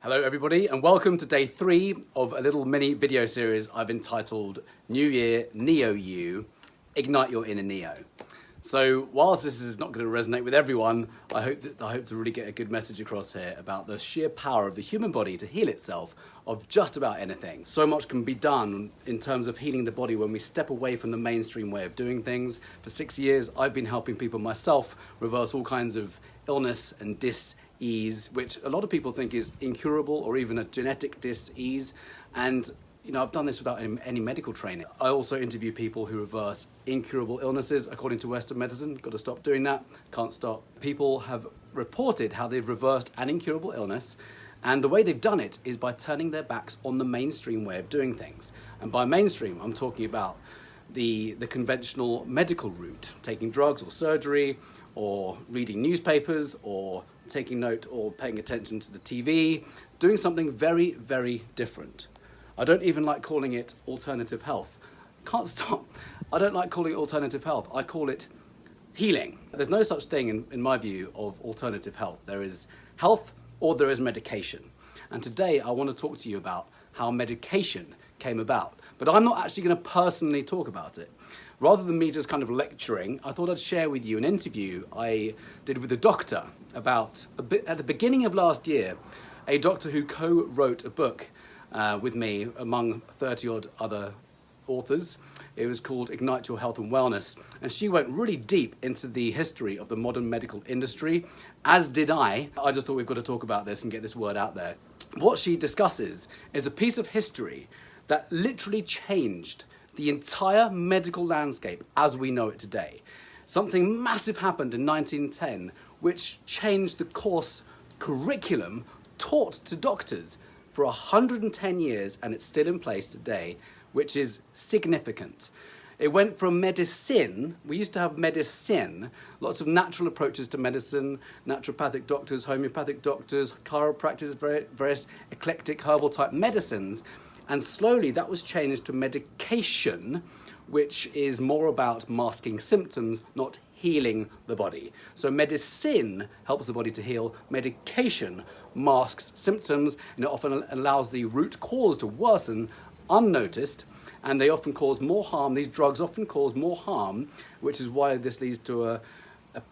Hello everybody and welcome to day 3 of a little mini video series I've entitled New Year, Neo You, Ignite Your Inner Neo. So whilst this is not going to resonate with everyone, I hope to really get a good message across here about the sheer power of the human body to heal itself of just about anything. So much can be done in terms of healing the body when we step away from the mainstream way of doing things. For 6 years I've been helping people myself reverse all kinds of illness and dis-ease, which a lot of people think is incurable or even a genetic dis-ease. And I've done this without any medical training. I also interview people who reverse incurable illnesses according to Western medicine. Got to stop doing that. Can't stop. People have reported how they've reversed an incurable illness, and the way they've done it is by turning their backs on the mainstream way of doing things. And by mainstream, I'm talking about the conventional medical route, taking drugs or surgery, or reading newspapers, or taking note or paying attention to the TV, doing something very, very different. I don't even like calling it alternative health. Can't stop. I don't like calling it alternative health. I call it healing. There's no such thing, in my view, of alternative health. There is health or there is medication. And today I want to talk to you about how medication came about. But I'm not actually going to personally talk about it. Rather than me just kind of lecturing, I thought I'd share with you an interview I did with a doctor about, at the beginning of last year, a doctor who co-wrote a book with me among 30-odd other authors. It was called Ignite Your Health and Wellness, and she went really deep into the history of the modern medical industry, as did I. I just thought we've got to talk about this and get this word out there. What she discusses is a piece of history that literally changed the entire medical landscape as we know it today. Something massive happened in 1910 which changed the course curriculum taught to doctors for 110 years, and it's still in place today, which is significant. It went from medicine, we used to have medicine, lots of natural approaches to medicine, naturopathic doctors, homeopathic doctors, chiropractors, various eclectic herbal type medicines, and slowly that was changed to medication, which is more about masking symptoms, not healing the body. So medicine helps the body to heal, medication masks symptoms, and it often allows the root cause to worsen unnoticed, and they often cause more harm. These drugs often cause more harm, which is why this leads to a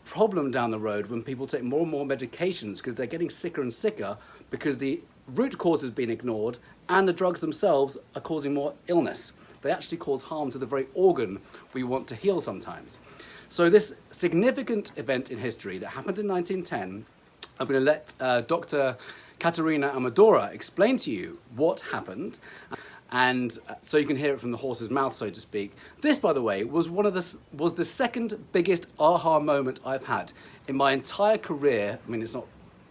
problem down the road when people take more and more medications, because they're getting sicker and sicker because the root cause has been ignored and the drugs themselves are causing more illness. They actually cause harm to the very organ we want to heal sometimes. So this significant event in history that happened in 1910, I'm going to let Dr. Caterina Amadora explain to you what happened, and so you can hear it from the horse's mouth, so to speak. This, by the way, was the second biggest aha moment I've had in my entire career. I mean, it's not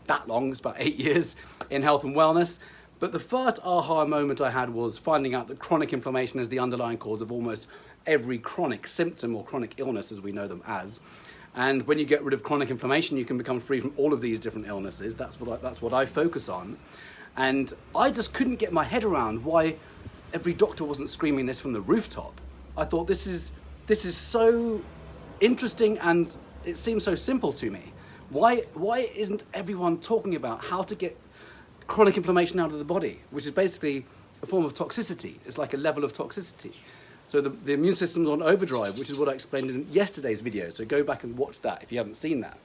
that long, it's about 8 years in health and wellness. But the first aha moment I had was finding out that chronic inflammation is the underlying cause of almost every chronic symptom or chronic illness as we know them as. And when you get rid of chronic inflammation, you can become free from all of these different illnesses. That's what I focus on. And I just couldn't get my head around why every doctor wasn't screaming this from the rooftop. I thought this is so interesting and it seems so simple to me. Why isn't everyone talking about how to get chronic inflammation out of the body, which is basically a form of toxicity. It's like a level of toxicity. So the immune system's on overdrive, which is what I explained in yesterday's video. So go back and watch that if you haven't seen that.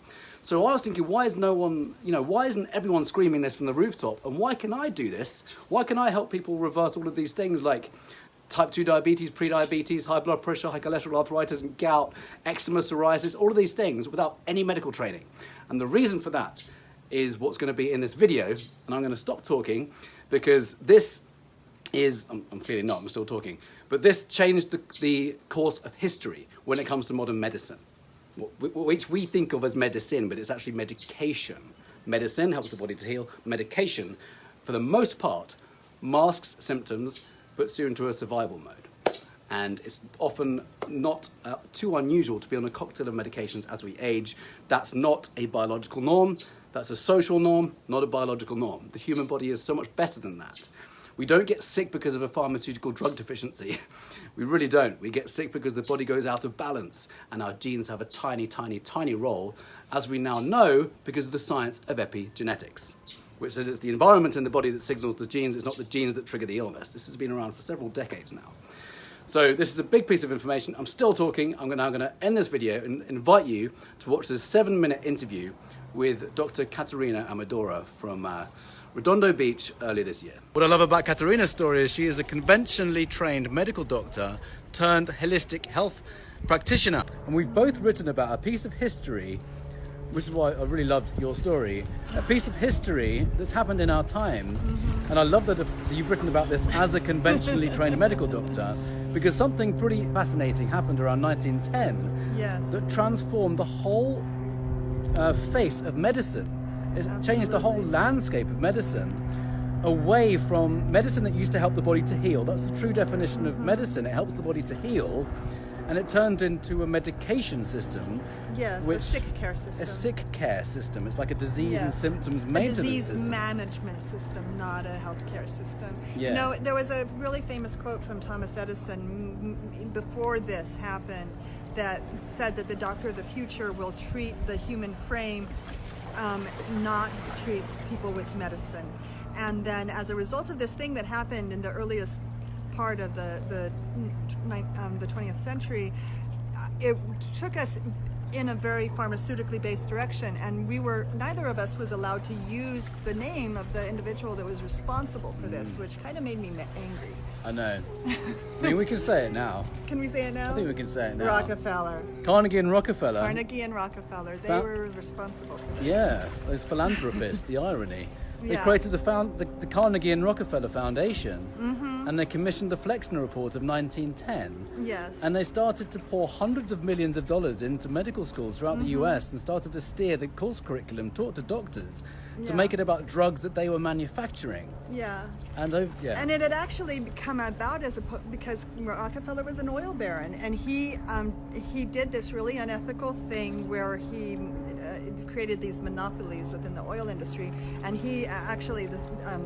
So I was thinking, why isn't everyone screaming this from the rooftop? And why can I do this? Why can I help people reverse all of these things like type 2 diabetes, pre-diabetes, high blood pressure, high cholesterol, arthritis and gout, eczema, psoriasis, all of these things without any medical training? And the reason for that is what's going to be in this video, and I'm going to stop talking because this is, I'm clearly not, I'm still talking, but this changed the course of history when it comes to modern medicine, which we think of as medicine, but it's actually medication. Medicine helps the body to heal. Medication, for the most part, masks symptoms, puts you into a survival mode. And it's often not too unusual to be on a cocktail of medications as we age. That's not a biological norm. That's a social norm, not a biological norm. The human body is so much better than that. We don't get sick because of a pharmaceutical drug deficiency. We really don't. We get sick because the body goes out of balance, and our genes have a tiny, tiny, tiny role, as we now know because of the science of epigenetics. which says it's the environment in the body that signals the genes, it's not the genes that trigger the illness. This has been around for several decades now. So this is a big piece of information. I'm still talking. I'm now going to end this video and invite you to watch this 7-minute interview with Dr. Katerina Amadora from Redondo Beach earlier this year. What I love about Katerina's story is she is a conventionally trained medical doctor turned holistic health practitioner. And we've both written about a piece of history, which is why I really loved your story, a piece of history that's happened in our time. Mm-hmm. And I love that you've written about this as a conventionally trained medical doctor, because something pretty fascinating happened around 1910 that transformed the whole face of medicine. It changed the whole landscape of medicine away from medicine that used to help the body to heal. That's the true definition of medicine. It helps the body to heal. And it turned into a medication system. Yes, a sick care system. A sick care system. It's like a disease and symptoms maintenance system. A disease management system, not a healthcare system. Yeah. You know, there was a really famous quote from Thomas Edison before this happened that said that the doctor of the future will treat the human frame, not treat people with medicine. And then as a result of this thing that happened in the earliest part of the 20th century, it took us in a very pharmaceutically based direction, and neither of us was allowed to use the name of the individual that was responsible for this, which kind of made me angry. I know. I mean, we can say it now. Can we say it now? I think we can say it now. Rockefeller. Carnegie and Rockefeller. Carnegie and Rockefeller. They were responsible for this. Yeah, those philanthropists, the irony. They created the Carnegie and Rockefeller Foundation, and they commissioned the Flexner Report of 1910. Yes. And they started to pour hundreds of millions of dollars into medical schools throughout the US and started to steer the course curriculum taught to doctors to make it about drugs that they were manufacturing. Yeah. And and it had actually come about because Rockefeller was an oil baron, and he did this really unethical thing where he created these monopolies within the oil industry, and he actually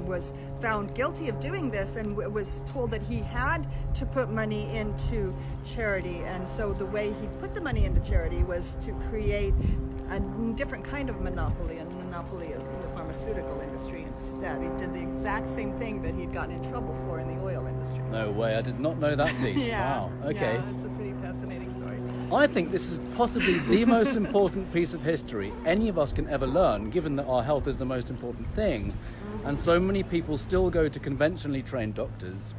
was found guilty of doing this and was told that he had to put money into charity. And so the way he put the money into charity was to create a different kind of monopoly, a monopoly of the pharmaceutical industry instead. He did the exact same thing that he'd gotten in trouble for in the oil industry. No way, I did not know that piece. Wow, okay. Yeah, it's a pretty fascinating story. I think this is possibly the most important piece of history any of us can ever learn, given that our health is the most important thing. And so many people still go to conventionally trained doctors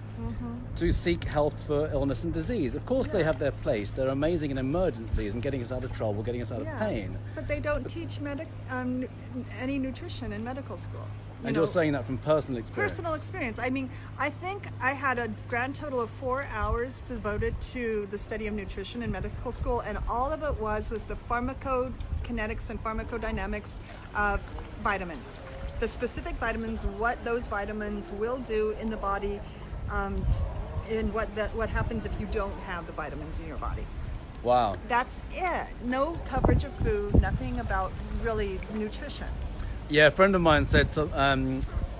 to seek health for illness and disease. Of course they have their place. They're amazing in emergencies and getting us out of trouble, getting us out of pain. But they don't teach any nutrition in medical school. You're saying that from personal experience? Personal experience. I mean, I think I had a grand total of 4 hours devoted to the study of nutrition in medical school, and all of it was the pharmacokinetics and pharmacodynamics of vitamins. The specific vitamins, what those vitamins will do in the body, and what happens if you don't have the vitamins in your body. Wow. That's it. No coverage of food, nothing about really nutrition. Yeah, a friend of mine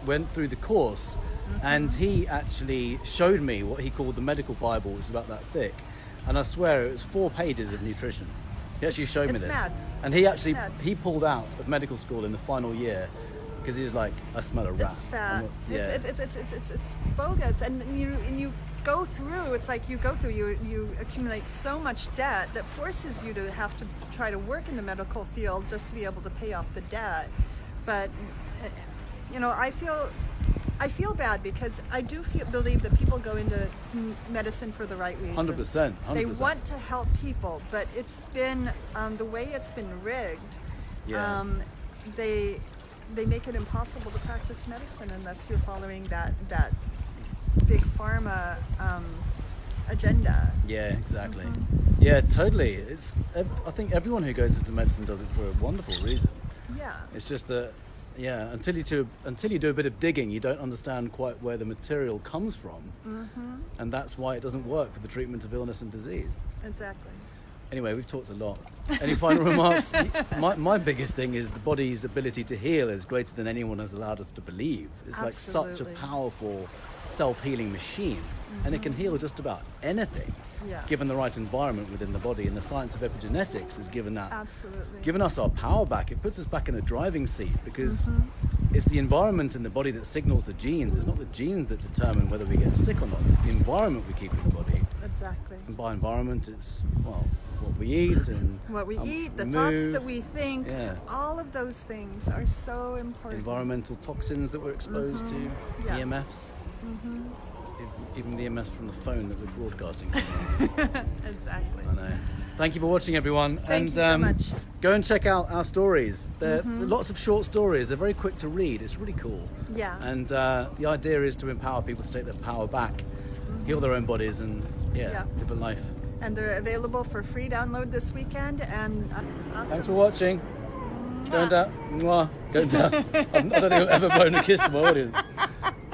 went through the course, and he actually showed me what he called the medical Bible, which is about that thick. And I swear it was 4 pages of nutrition. He actually showed me this. It's mad. And he pulled out of medical school in the final year because he was like, I smell a rat. It's fat. It's bogus. And you go through, you accumulate so much debt that forces you to have to try to work in the medical field just to be able to pay off the debt. But I feel bad because I do believe that people go into medicine for the right reasons. 100%. They want to help people, but it's been the way it's been rigged. Yeah. They make it impossible to practice medicine unless you're following that big pharma agenda. Yeah, exactly. Yeah, totally. I think everyone who goes into medicine does it for a wonderful reason. Yeah. It's just that, until you do a bit of digging, you don't understand quite where the material comes from, and that's why it doesn't work for the treatment of illness and disease. Exactly. Anyway, we've talked a lot. Any final remarks? My biggest thing is the body's ability to heal is greater than anyone has allowed us to believe. It's Absolutely. like such a powerful self-healing machine, and it can heal just about anything, given the right environment within the body. And the science of epigenetics has given us our power back. It puts us back in the driving seat because it's the environment in the body that signals the genes. It's not the genes that determine whether we get sick or not. It's the environment we keep in the body. Exactly. And by environment, it's, well, what we eat and What we eat, the move. thoughts that we think, Yeah. all of those things are so important. Environmental toxins that we're exposed to, Yes. EMFs, even the EMFs from the phone that we're broadcasting. Exactly. I know. Thank you for watching, everyone. Thank you so much. Go and check out our stories. They're lots of short stories. They're very quick to read. It's really cool. Yeah. And the idea is to empower people to take their power back, heal their own bodies, and Yeah. live a life. And they're available for free download this weekend. And awesome. Thanks for watching. Going down. Mwah. Going down. I don't think I've ever blown a kiss to my audience.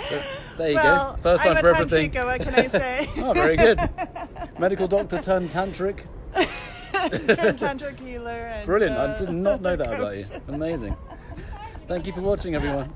But there you Well, go. First time I'm for a everything. tantrika, what can I say? Oh, very good. Medical doctor turned tantric. Turned tantric healer. And, Brilliant. I did not know that about you. Amazing. Thank you for watching, everyone.